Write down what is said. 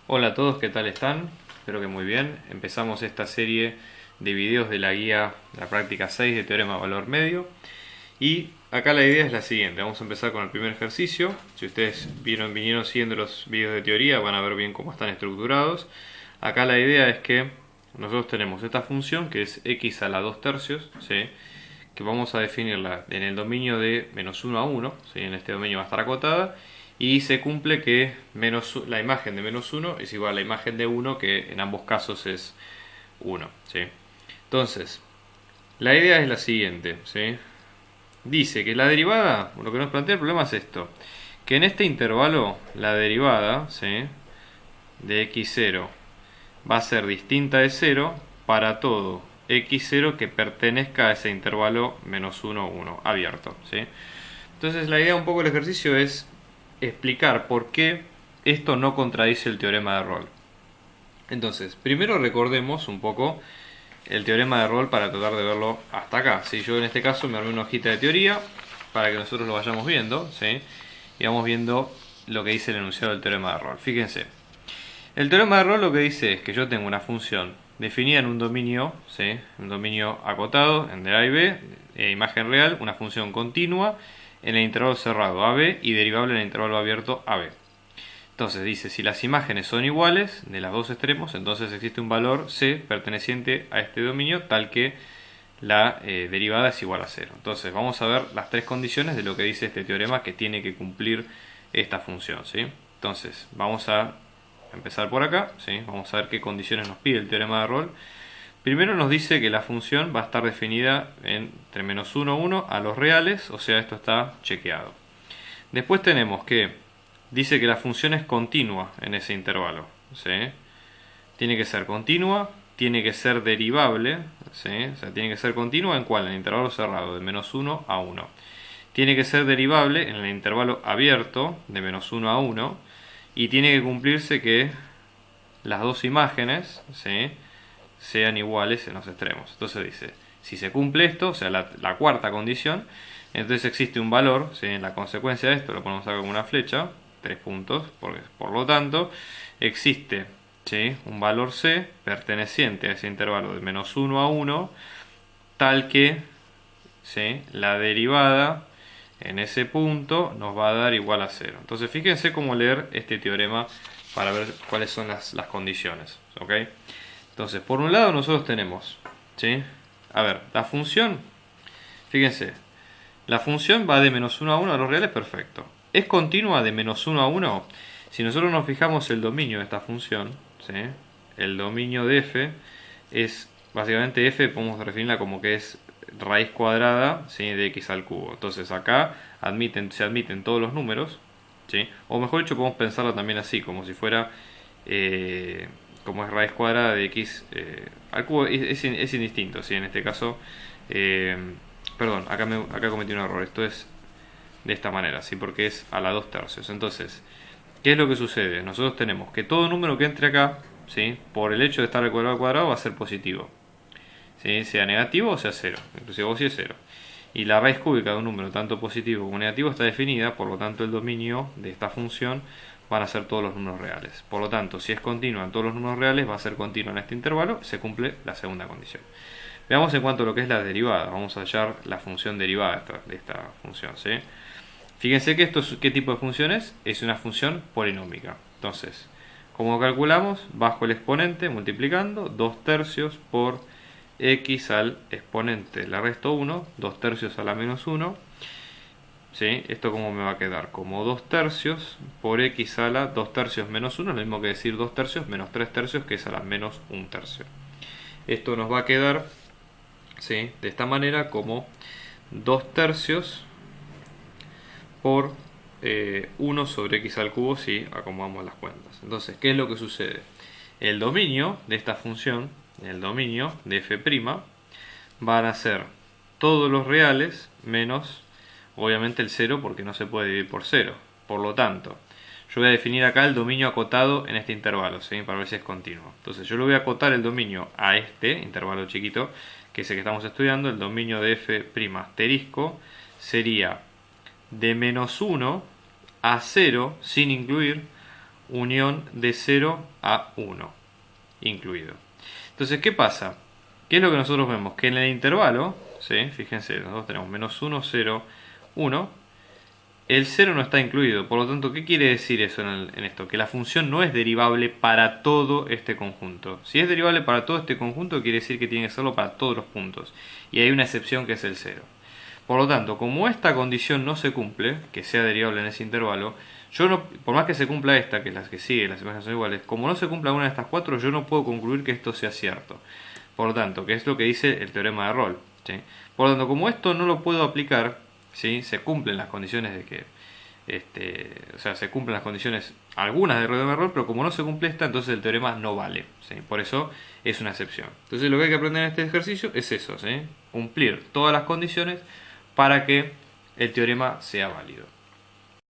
Hola a todos, ¿qué tal están? Espero que muy bien. Empezamos esta serie de videos de la guía, la práctica 6 de teorema de valor medio. Y acá la idea es la siguiente. Vamos a empezar con el primer ejercicio. Si ustedes vinieron siguiendo los videos de teoría, van a ver bien cómo están estructurados. Acá la idea es que nosotros tenemos esta función que es x a la 2 tercios, ¿sí? Que vamos a definirla en el dominio de menos 1 a 1, ¿sí? En este dominio va a estar acotada, y se cumple que la imagen de menos 1 es igual a la imagen de 1, que en ambos casos es 1, ¿sí? Entonces, la idea es la siguiente, ¿sí? Dice que la derivada, lo que nos plantea el problema es esto, que en este intervalo la derivada, ¿sí?, de x0 va a ser distinta de 0 para todo x0 que pertenezca a ese intervalo menos 1, 1 abierto, ¿sí? Entonces la idea un poco del ejercicio es explicar por qué esto no contradice el teorema de Rolle. Entonces, primero recordemos un poco el teorema de Rolle para tratar de verlo hasta acá. Si yo en este caso me armé una hojita de teoría para que nosotros lo vayamos viendo, ¿sí? Y vamos viendo lo que dice el enunciado del teorema de Rolle. Fíjense, el teorema de Rolle lo que dice es que yo tengo una función definida en un dominio, ¿sí?, un dominio acotado en de A y B, imagen real, una función continua en el intervalo cerrado AB y derivable en el intervalo abierto AB. Entonces dice, si las imágenes son iguales de los dos extremos, entonces existe un valor C perteneciente a este dominio tal que la derivada es igual a 0. Entonces vamos a ver las tres condiciones de lo que dice este teorema que tiene que cumplir esta función, ¿sí? Entonces vamos a empezar por acá, ¿sí? Vamos a ver qué condiciones nos pide el teorema de Rolle. Primero nos dice que la función va a estar definida entre menos 1, 1 a los reales, o sea, esto está chequeado. Después tenemos que dice que la función es continua en ese intervalo, ¿sí? Tiene que ser continua, tiene que ser derivable, ¿sí? O sea, tiene que ser continua en cuál, en el intervalo cerrado, de menos 1 a 1. Tiene que ser derivable en el intervalo abierto, de menos 1 a 1. Y tiene que cumplirse que las dos imágenes, ¿sí?, sean iguales en los extremos. Entonces dice, si se cumple esto, o sea, la cuarta condición, entonces existe un valor, ¿sí?, en la consecuencia de esto, lo ponemos acá como una flecha, 3 puntos, por lo tanto, existe, ¿sí?, un valor C perteneciente a ese intervalo de menos 1 a 1, tal que, ¿sí?, la derivada en ese punto nos va a dar igual a 0. Entonces fíjense cómo leer este teorema para ver cuáles son las condiciones, ¿ok? Entonces, por un lado nosotros tenemos, ¿sí?, a ver, la función, fíjense, la función va de menos 1 a 1 a los reales, perfecto. ¿Es continua de menos 1 a 1? Si nosotros nos fijamos el dominio de esta función, ¿sí?, el dominio de f es, básicamente f podemos definirla como que es raíz cuadrada, ¿sí?, de x al cubo. Entonces acá se admiten todos los números, ¿sí?, o mejor dicho podemos pensarlo también así, como si fuera como es raíz cuadrada de x al cubo, es indistinto, ¿sí? En este caso, perdón, acá cometí un error, esto es de esta manera, ¿sí?, porque es a la 2 tercios. Entonces, ¿qué es lo que sucede? Nosotros tenemos que todo número que entre acá, ¿sí?, por el hecho de estar al cuadrado va a ser positivo, ¿sí?, sea negativo o sea 0, inclusive vos sí es 0. Y la raíz cúbica de un número tanto positivo como negativo está definida, por lo tanto el dominio de esta función van a ser todos los números reales. Por lo tanto, si es continua en todos los números reales, va a ser continua en este intervalo, se cumple la segunda condición. Veamos en cuanto a lo que es la derivada. Vamos a hallar la función derivada de esta función, ¿sí? Fíjense que esto ¿qué tipo de función es? Es una función polinómica. Entonces, como calculamos, bajo el exponente, multiplicando, 2 tercios por x al exponente, le resto 1, 2 tercios a la menos 1. ¿Sí? ¿Esto cómo me va a quedar? Como 2 tercios por x a la 2 tercios menos 1, es lo mismo que decir 2 tercios menos 3 tercios, que es a la menos 1 tercio. Esto nos va a quedar, ¿sí?, de esta manera, como 2 tercios por 1 sobre x al cubo si acomodamos las cuentas. Entonces, ¿qué es lo que sucede? El dominio de esta función, el dominio de f', van a ser todos los reales menos, obviamente, el 0, porque no se puede dividir por 0. Por lo tanto, yo voy a definir acá el dominio acotado en este intervalo, ¿sí?, para ver si es continuo. Entonces yo le voy a acotar el dominio a este intervalo chiquito, que es el que estamos estudiando. El dominio de f' asterisco sería de menos 1 a 0 sin incluir unión de 0 a 1 incluido. Entonces, ¿qué pasa? ¿Qué es lo que nosotros vemos? Que en el intervalo, ¿sí? Fíjense, nosotros tenemos menos 1, 0, 1. El 0 no está incluido. Por lo tanto, ¿qué quiere decir eso en esto? Que la función no es derivable para todo este conjunto. Si es derivable para todo este conjunto, quiere decir que tiene que serlo para todos los puntos. Y hay una excepción que es el 0. Por lo tanto, como esta condición no se cumple, que sea derivable en ese intervalo, yo no, por más que se cumpla esta, que es la que sigue, las imágenes son iguales, como no se cumpla una de estas cuatro, yo no puedo concluir que esto sea cierto. Por lo tanto, que es lo que dice el teorema de Rolle, ¿sí? Por lo tanto, como esto no lo puedo aplicar, ¿sí? Se cumplen las condiciones de que, o sea, se cumplen las condiciones algunas de teorema de Rolle, pero como no se cumple esta, entonces el teorema no vale, ¿sí? Por eso es una excepción. Entonces lo que hay que aprender en este ejercicio es eso, ¿sí? Cumplir todas las condiciones para que el teorema sea válido.